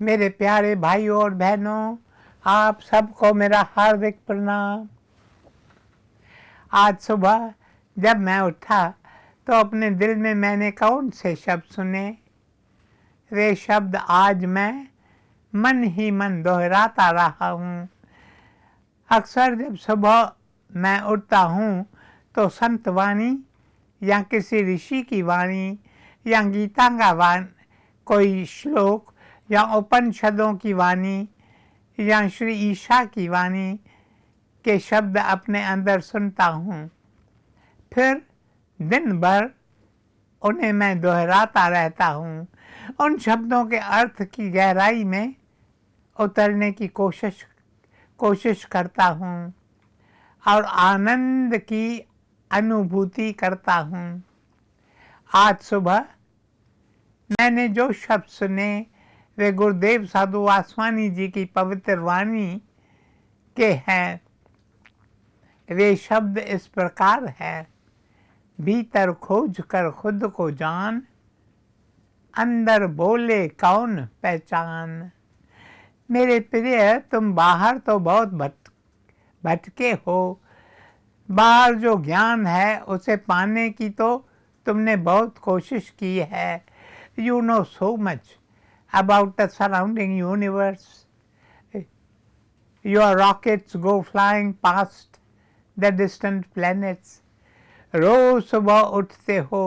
मेरे प्यारे भाइयों और बहनों, आप सबको मेरा हार्दिक प्रणाम। आज सुबह जब मैं उठा तो अपने दिल में मैंने कौन से शब्द सुने। वे शब्द आज मैं मन ही मन दोहराता रहा हूँ। अक्सर जब सुबह मैं उठता हूँ तो संत वाणी या किसी ऋषि की वाणी या गीता का कोई श्लोक या उपनिषदों की वाणी या श्री ईशा की वाणी के शब्द अपने अंदर सुनता हूँ। फिर दिन भर उन्हें मैं दोहराता रहता हूँ। उन शब्दों के अर्थ की गहराई में उतरने की कोशिश करता हूँ और आनंद की अनुभूति करता हूँ। आज सुबह मैंने जो शब्द सुने वे गुरुदेव साधु वासवानी जी की पवित्र वाणी के हैं। वे शब्द इस प्रकार है: भीतर खोज कर खुद को जान, अंदर बोले कौन पहचान। मेरे प्रिय, तुम बाहर तो बहुत भटके हो। बाहर जो ज्ञान है उसे पाने की तो तुमने बहुत कोशिश की है। You know so much about the surrounding universe. Your rockets go flying past the distant planets. रोज सुबह उठते हो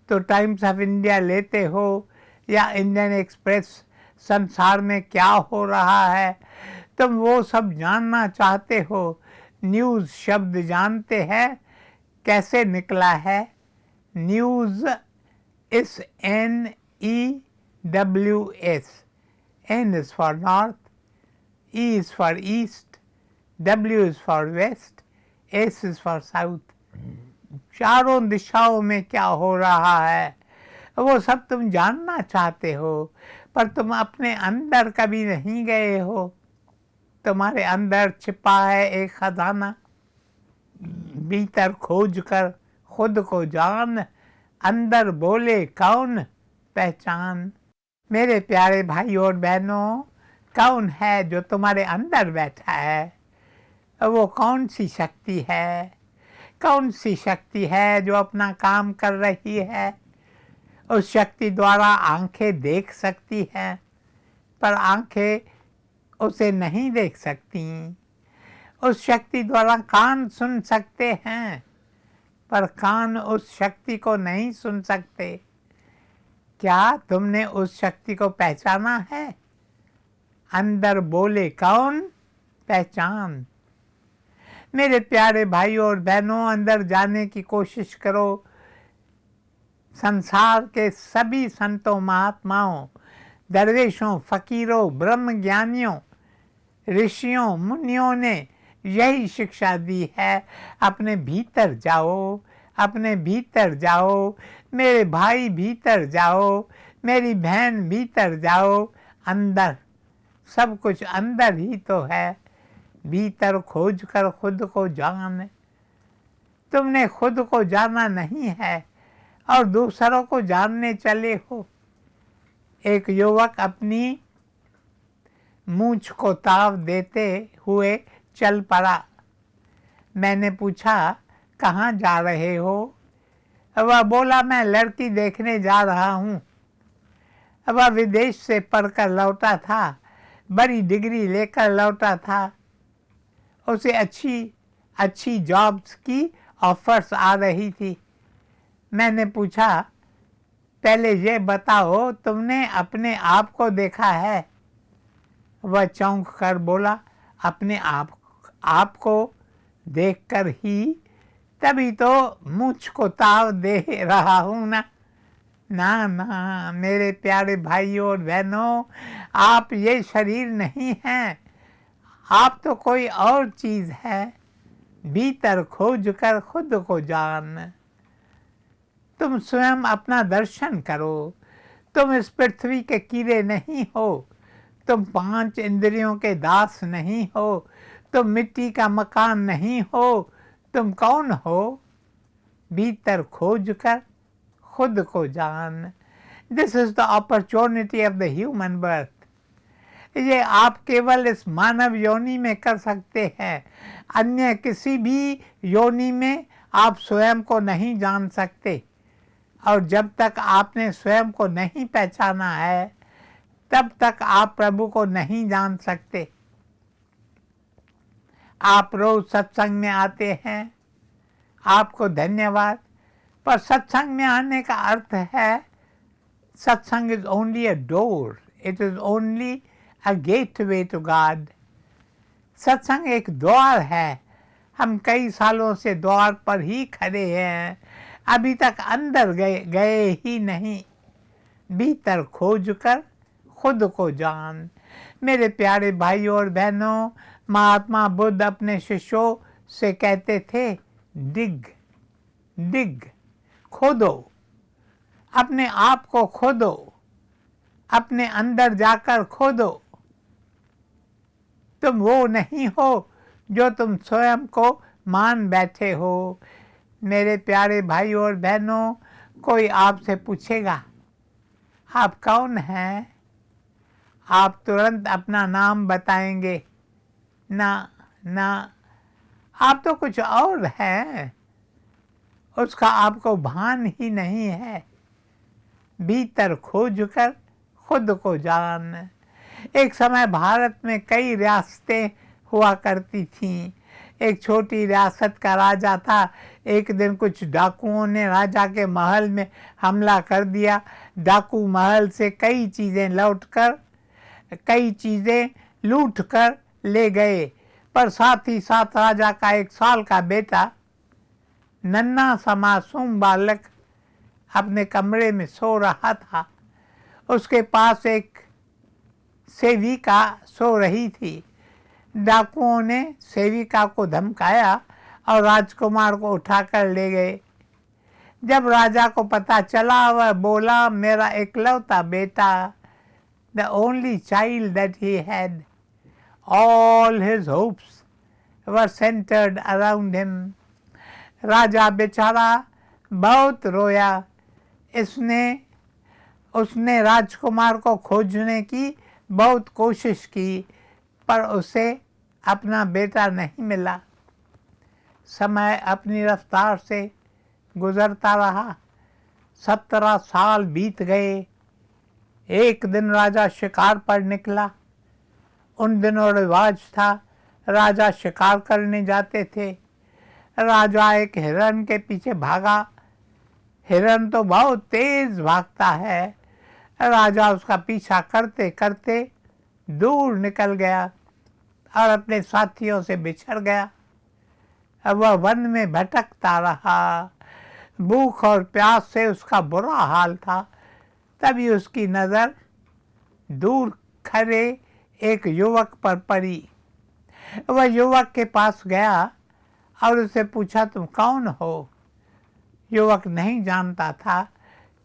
तो टाइम्स ऑफ इंडिया लेते हो या इंडियन एक्सप्रेस, संसार में क्या हो रहा है तुम वो सब जानना चाहते हो। न्यूज़ शब्द जानते हैं कैसे निकला है? न्यूज़ इस NEWS. N is for north, E is for east, W is for west, S is for south. चारों दिशाओं में क्या हो रहा है वो सब तुम जानना चाहते हो, पर तुम अपने अंदर कभी नहीं गए हो। तुम्हारे अंदर छिपा है एक खजाना। भीतर खोज कर खुद को जान, अंदर बोले कौन पहचान। मेरे प्यारे भाइयों और बहनों, कौन है जो तुम्हारे अंदर बैठा है? वो कौन सी शक्ति है? कौन सी शक्ति है जो अपना काम कर रही है? उस शक्ति द्वारा आंखें देख सकती हैं, पर आंखें उसे नहीं देख सकती। उस शक्ति द्वारा कान सुन सकते हैं, पर कान उस शक्ति को नहीं सुन सकते। क्या तुमने उस शक्ति को पहचाना है? अंदर बोले कौन पहचान। मेरे प्यारे भाइयों और बहनों, अंदर जाने की कोशिश करो। संसार के सभी संतों, महात्माओं, दरवेशों, फकीरों, ब्रह्म ज्ञानियों, ऋषियों, मुनियों ने यही शिक्षा दी है। अपने भीतर जाओ, अपने भीतर जाओ। मेरे भाई भीतर जाओ, मेरी बहन भीतर जाओ। अंदर सब कुछ अंदर ही तो है। भीतर खोज कर खुद को जान। तुमने खुद को जाना नहीं है और दूसरों को जानने चले हो। एक युवक अपनी मूंछ को ताव देते हुए चल पड़ा। मैंने पूछा, कहाँ जा रहे हो? वह बोला, मैं लड़की देखने जा रहा हूँ। वह विदेश से पढ़कर लौटा था, बड़ी डिग्री लेकर लौटा था। उसे अच्छी जॉब्स की ऑफर्स आ रही थी। मैंने पूछा, पहले ये बताओ तुमने अपने आप को देखा है? वह चौंक कर बोला, अपने आप को देखकर ही तभी तो मूंछ को ताव दे रहा हूँ ना। ना, मेरे प्यारे भाइयों और बहनों, आप ये शरीर नहीं हैं, आप तो कोई और चीज़ है। भीतर खोज कर खुद को जान। तुम स्वयं अपना दर्शन करो। तुम इस पृथ्वी के कीड़े नहीं हो। तुम 5 इंद्रियों के दास नहीं हो। तुम मिट्टी का मकान नहीं हो। तुम कौन हो? भीतर खोज कर खुद को जान। This is the opportunity of the human birth. ये आप केवल इस मानव योनि में कर सकते हैं। अन्य किसी भी योनि में आप स्वयं को नहीं जान सकते, और जब तक आपने स्वयं को नहीं पहचाना है तब तक आप प्रभु को नहीं जान सकते। आप रोज सत्संग में आते हैं, आपको धन्यवाद, पर सत्संग में आने का अर्थ है satsang is only a door, it is only a gateway to God. सत्संग एक द्वार है। हम कई सालों से द्वार पर ही खड़े हैं, अभी तक अंदर गए ही नहीं। भीतर खोज कर खुद को जान। मेरे प्यारे भाइयों और बहनों, महात्मा बुद्ध अपने शिष्यों से कहते थे, डिग डिग, खोदो, अपने आप को खोदो, अपने अंदर जाकर खोदो। तुम वो नहीं हो जो तुम स्वयं को मान बैठे हो। मेरे प्यारे भाइयों और बहनों, कोई आपसे पूछेगा आप कौन हैं, आप तुरंत अपना नाम बताएंगे, ना ना, आप तो कुछ और हैं, उसका आपको भान ही नहीं है। भीतर खोज कर खुद को जान। एक समय भारत में कई रियासतें हुआ करती थीं। एक छोटी रियासत का राजा था। एक दिन कुछ डाकुओं ने राजा के महल में हमला कर दिया। डाकू महल से कई चीज़ें लूट कर ले गए, पर साथ ही साथ राजा का 1 साल का बेटा, नन्हा सा मासूम बालक, अपने कमरे में सो रहा था। उसके पास एक सेविका सो रही थी। डाकुओं ने सेविका को धमकाया और राजकुमार को उठाकर ले गए। जब राजा को पता चला, वह बोला, मेरा इकलौता बेटा, the only child that he had, all his hopes were centered around him. राजा बेचारा बहुत रोया। उसने राजकुमार को खोजने की बहुत कोशिश की, पर उसे अपना बेटा नहीं मिला। समय अपनी रफ्तार से गुजरता रहा। 17 साल बीत गए। एक दिन राजा शिकार पर निकला। उन दिनों रिवाज था, राजा शिकार करने जाते थे। राजा एक हिरण के पीछे भागा। हिरण तो बहुत तेज भागता है। राजा उसका पीछा करते करते दूर निकल गया और अपने साथियों से बिछड़ गया। अब वह वन में भटकता रहा। भूख और प्यास से उसका बुरा हाल था। तभी उसकी नज़र दूर खड़े एक युवक पर पड़ी। वह युवक के पास गया और उससे पूछा, तुम कौन हो? युवक नहीं जानता था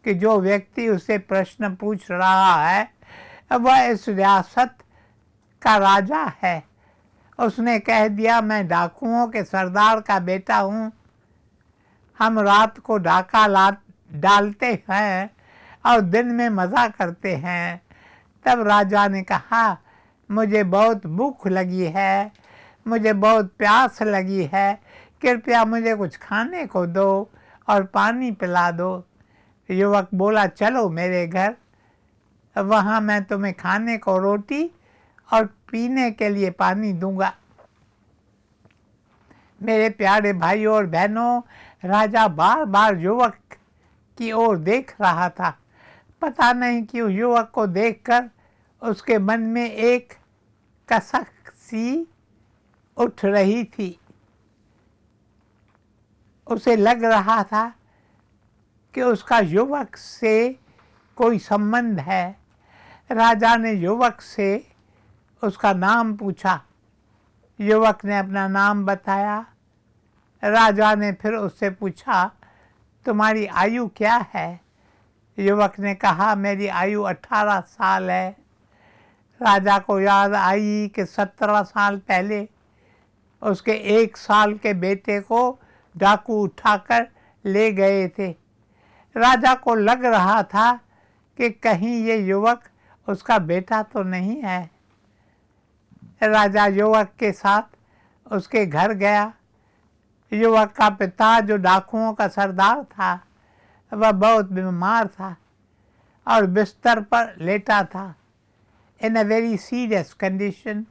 कि जो व्यक्ति उसे प्रश्न पूछ रहा है वह इस रियासत का राजा है। उसने कह दिया, मैं डाकुओं के सरदार का बेटा हूँ। हम रात को डाका डालते हैं और दिन में मज़ा करते हैं। तब राजा ने कहा, मुझे बहुत भूख लगी है, मुझे बहुत प्यास लगी है, कृपया मुझे कुछ खाने को दो और पानी पिला दो। युवक बोला, चलो मेरे घर, वहाँ मैं तुम्हें खाने को रोटी और पीने के लिए पानी दूंगा। मेरे प्यारे भाइयों और बहनों, राजा बार बार युवक की ओर देख रहा था। पता नहीं क्यों युवक को देखकर उसके मन में एक कसक सी उठ रही थी। उसे लग रहा था कि उसका युवक से कोई संबंध है। राजा ने युवक से उसका नाम पूछा। युवक ने अपना नाम बताया। राजा ने फिर उससे पूछा, तुम्हारी आयु क्या है? युवक ने कहा, मेरी आयु 18 साल है। राजा को याद आई कि 17 साल पहले उसके 1 साल के बेटे को डाकू उठाकर ले गए थे। राजा को लग रहा था कि कहीं ये युवक उसका बेटा तो नहीं है। राजा युवक के साथ उसके घर गया। युवक का पिता, जो डाकुओं का सरदार था, वह बहुत बीमार था और बिस्तर पर लेटा था, इन अ वेरी सीरियस कंडीशन।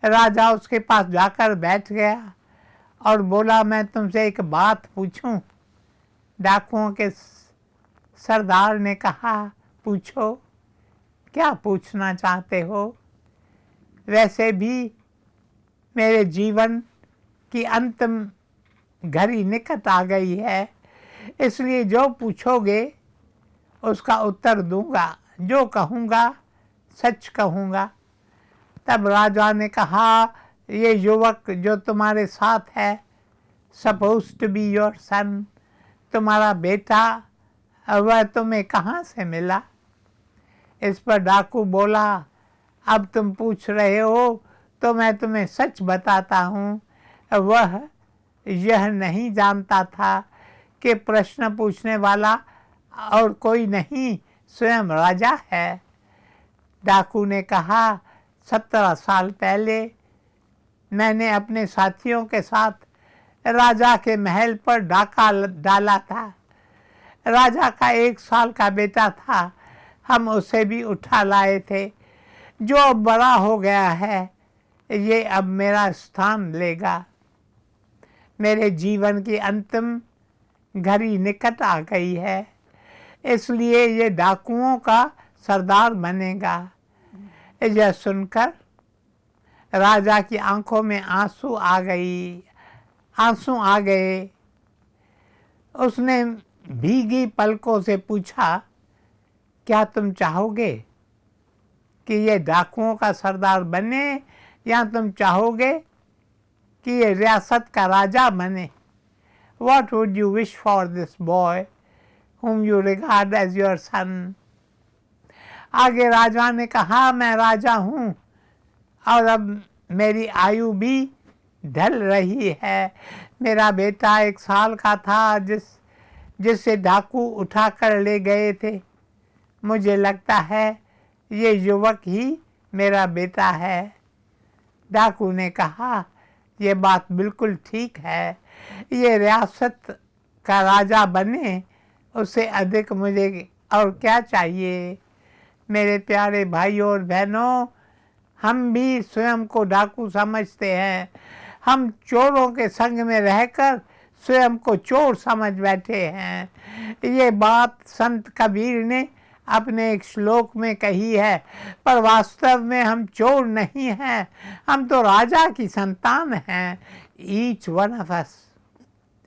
राजा उसके पास जाकर बैठ गया और बोला, मैं तुमसे एक बात पूछूं? डाकुओं के सरदार ने कहा, पूछो, क्या पूछना चाहते हो? वैसे भी मेरे जीवन की अंतिम घड़ी निकट आ गई है, इसलिए जो पूछोगे उसका उत्तर दूंगा, जो कहूँगा सच कहूँगा। तब राजा ने कहा, ये युवक जो तुम्हारे साथ है, suppose to be your son, तुम्हारा बेटा, वह तुम्हें कहाँ से मिला? इस पर डाकू बोला, अब तुम पूछ रहे हो तो मैं तुम्हें सच बताता हूँ, वह यह नहीं जानता था कि प्रश्न पूछने वाला और कोई नहीं, स्वयं राजा है। डाकू ने कहा, 17 साल पहले मैंने अपने साथियों के साथ राजा के महल पर डाका डाला था। राजा का 1 साल का बेटा था, हम उसे भी उठा लाए थे। जो अब बड़ा हो गया है, ये अब मेरा स्थान लेगा। मेरे जीवन की अंतिम घड़ी निकट आ गई है, इसलिए ये डाकुओं का सरदार बनेगा। यह सुनकर राजा की आंखों में आंसू आ गए। उसने भीगी पलकों से पूछा, क्या तुम चाहोगे कि ये डाकुओं का सरदार बने, या तुम चाहोगे कि ये रियासत का राजा बने? What would you wish for this boy whom you regard as your son? आगे राजा ने कहा, मैं राजा हूँ और अब मेरी आयु भी ढल रही है। मेरा बेटा 1 साल का था जिसे डाकू उठा कर ले गए थे। मुझे लगता है ये युवक ही मेरा बेटा है। डाकू ने कहा, ये बात बिल्कुल ठीक है, ये रियासत का राजा बने, उससे अधिक मुझे और क्या चाहिए? मेरे प्यारे भाइयों और बहनों, हम भी स्वयं को डाकू समझते हैं। हम चोरों के संग में रहकर स्वयं को चोर समझ बैठे हैं। ये बात संत कबीर ने अपने एक श्लोक में कही है, पर वास्तव में हम चोर नहीं हैं, हम तो राजा की संतान हैं। Each one of us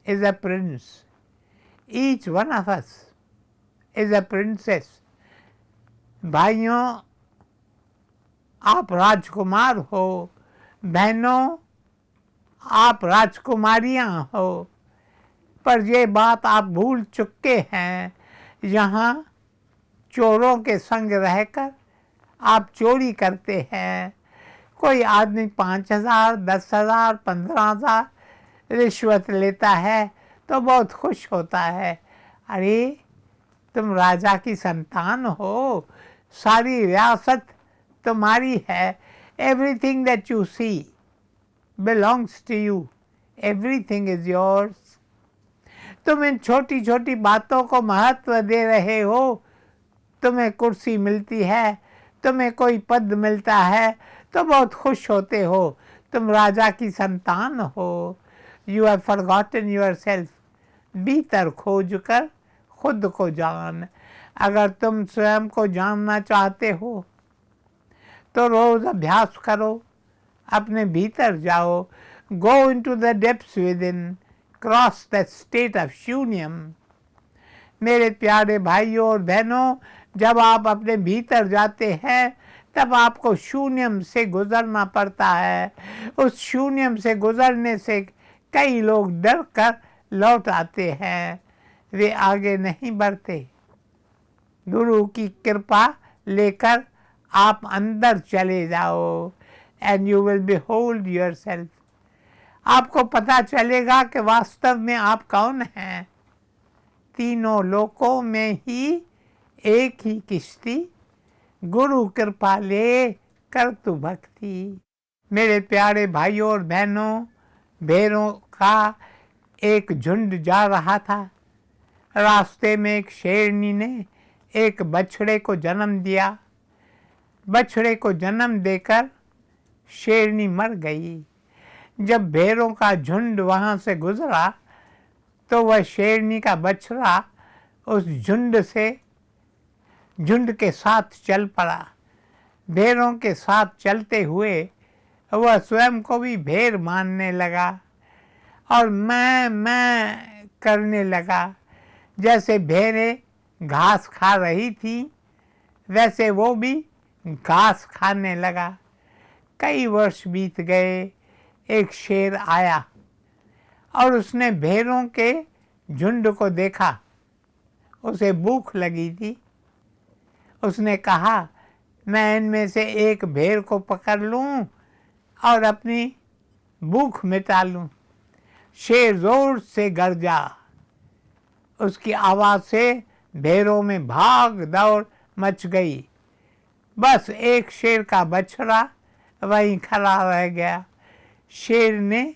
is a prince. Each one of us is a princess. भाइयों, आप राजकुमार हो, बहनों आप राजकुमारियां हो, पर ये बात आप भूल चुके हैं। यहाँ चोरों के संग रहकर आप चोरी करते हैं। कोई आदमी 5,000, 10,000, 15,000 रिश्वत लेता है तो बहुत खुश होता है। अरे, तुम राजा की संतान हो, सारी रियासत तुम्हारी है। Everything that you see belongs to you, everything is yours. तुम इन छोटी छोटी बातों को महत्व दे रहे हो। तुम्हें कुर्सी मिलती है, तुम्हें कोई पद मिलता है तो बहुत खुश होते हो। तुम राजा की संतान हो। You have forgotten yourself. भीतर खोज कर खुद को जान। अगर तुम स्वयं को जानना चाहते हो तो रोज अभ्यास करो, अपने भीतर जाओ। Go into the depths within, cross the state of शून्यम। मेरे प्यारे भाइयों और बहनों, जब आप अपने भीतर जाते हैं तब आपको शून्यम से गुजरना पड़ता है। उस शून्यम से गुजरने से कई लोग डर कर लौट आते हैं, वे आगे नहीं बढ़ते। गुरु की कृपा लेकर आप अंदर चले जाओ, and you will behold yourself। आपको पता चलेगा कि वास्तव में आप कौन हैं। तीनों लोकों में ही एक ही किश्ती, गुरु कृपा ले कर तू भक्ति। मेरे प्यारे भाइयों और बहनों, भेड़ों का एक झुंड जा रहा था। रास्ते में एक शेरनी ने एक बछड़े को जन्म दिया। बछड़े को जन्म देकर शेरनी मर गई। जब भेड़ों का झुंड वहां से गुजरा तो वह शेरनी का बछड़ा उस झुंड के साथ चल पड़ा। भेड़ों के साथ चलते हुए वह स्वयं को भी भेड़ मानने लगा और मैं करने लगा। जैसे भेड़ें घास खा रही थी वैसे वो भी घास खाने लगा। कई वर्ष बीत गए। एक शेर आया और उसने भेड़ों के झुंड को देखा। उसे भूख लगी थी। उसने कहा, मैं इनमें से एक भेड़ को पकड़ लूं और अपनी भूख मिटा लूं। शेर जोर से गरजा। उसकी आवाज़ से भेड़ों में भाग दौड़ मच गई। बस एक शेर का बछड़ा वहीं खड़ा रह गया। शेर ने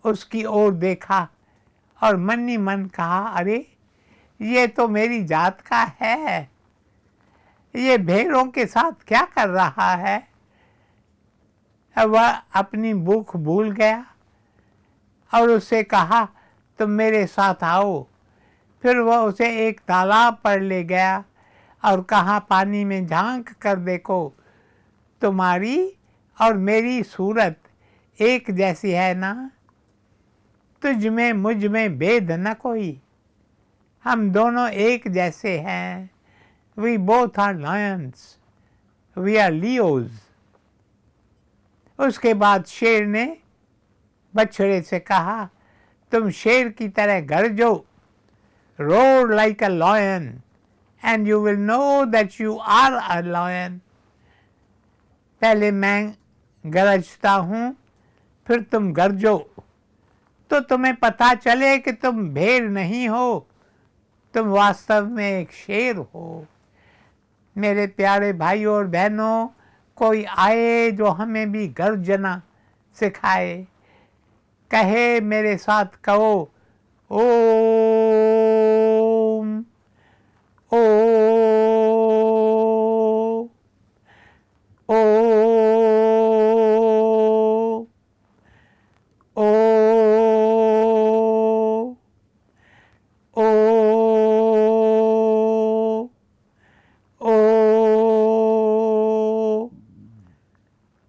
उसकी ओर देखा और मन ही मन कहा, अरे ये तो मेरी जात का है, ये भेड़ों के साथ क्या कर रहा है। वह अपनी भूख भूल गया और उससे कहा, तुम मेरे साथ आओ। फिर वह उसे एक तालाब पर ले गया और कहा, पानी में झांक कर देखो, तुम्हारी और मेरी सूरत एक जैसी है ना। तुझ में मुझ में भेद न कोई, हम दोनों एक जैसे हैं। We both are lions, we are Leos। उसके बाद शेर ने बछड़े से कहा, तुम शेर की तरह गरजो, roar like a lion and you will know that you are a lion। पहले मैं गरजता हूँ फिर तुम गरजो, तो तुम्हें पता चले कि तुम भेड़ नहीं हो, तुम वास्तव में एक शेर हो। मेरे प्यारे भाइयों और बहनों, कोई आए जो हमें भी गर्जना सिखाए। कहे, मेरे साथ कहो, ओम ओ ओ ओ ओ।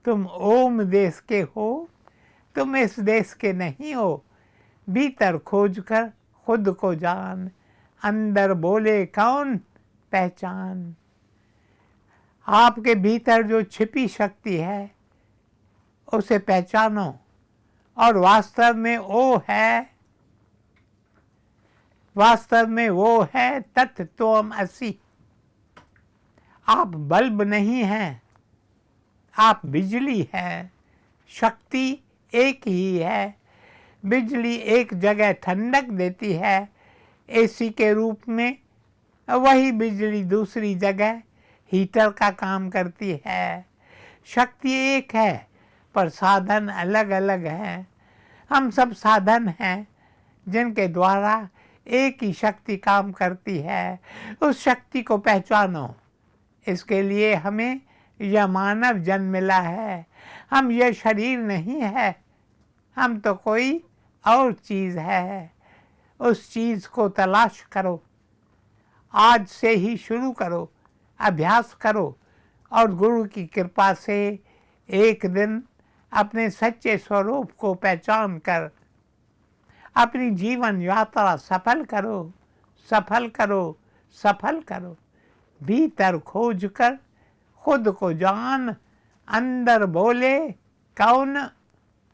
तुम ओम देश के हो, तुम इस देश के नहीं हो। भीतर खोज कर खुद को जान, अंदर बोले कौन पहचान। आपके भीतर जो छिपी शक्ति है उसे पहचानो और वास्तव में वो है तत्त्वमसि। आप बल्ब नहीं हैं, आप बिजली हैं। शक्ति एक ही है। बिजली एक जगह ठंडक देती है एसी के रूप में, वही बिजली दूसरी जगह हीटर का काम करती है। शक्ति एक है पर साधन अलग अलग हैं। हम सब साधन हैं जिनके द्वारा एक ही शक्ति काम करती है। उस शक्ति को पहचानो। इसके लिए हमें यह मानव जन्म मिला है। हम यह शरीर नहीं है, हम तो कोई और चीज़ है। उस चीज़ को तलाश करो। आज से ही शुरू करो, अभ्यास करो और गुरु की कृपा से एक दिन अपने सच्चे स्वरूप को पहचान कर अपनी जीवन यात्रा सफल करो, सफल करो, सफल करो। भीतर खोज कर खुद को जान, अंदर बोले कौन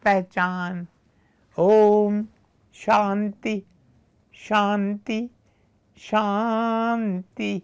पहचान। ओम शांति शांति शांति।